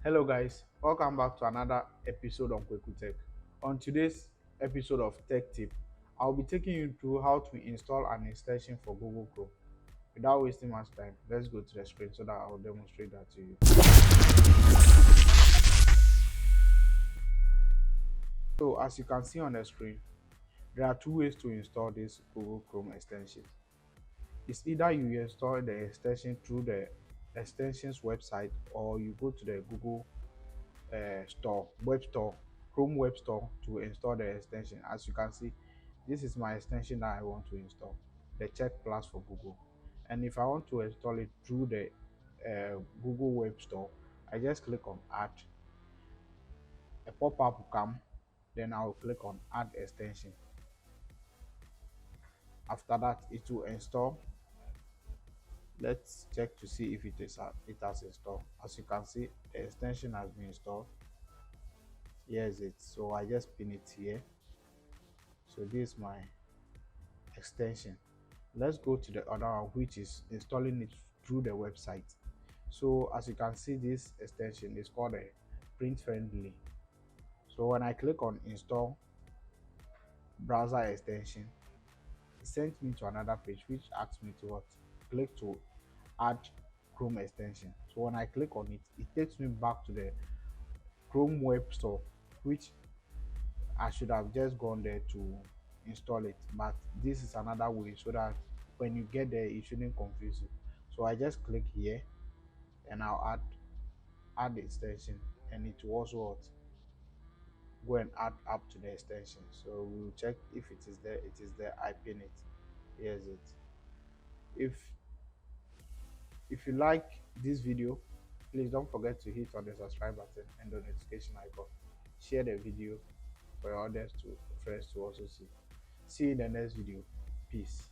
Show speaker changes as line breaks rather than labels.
Hello guys, welcome back to another episode on Kweku Tech. On today's episode of Tech Tip, I'll be taking you through how to install an extension for Google Chrome. Without wasting much time, let's go to the screen so that I'll demonstrate that to you. So as you can see on the screen, there are two ways to install this Google Chrome extension. It's either you install the extension through the extensions website or you go to the Google web store, Chrome web store to install the extension. As you can see, this is my extension that I want to install, the Check Plus for Google. And if I want to install it through the Google web store, I just click on Add. A pop-up will come, then I'll click on Add Extension. After that, it will install. Let's check to see if it has installed. As you can see, the extension has been installed. Here's it. So I just pin it here. So this is my extension. Let's go to the other one, which is installing it through the website. So as you can see, this extension is called a print friendly. So when I click on install browser extension, it sent me to another page which asks me to click to add Chrome extension. So when I click on it, it takes me back to the Chrome web store, which I should have just gone there to install it, but this is another way so that when you get there it shouldn't confuse you. So I just click here and I'll add the extension, and it will also go and add up to the extension. So we'll check if it is there. It is there. I pin it. Here's it. If you like this video, please don't forget to hit on the subscribe button and the notification icon. Share the video for your audience to friends to also see. See you in the next video. Peace.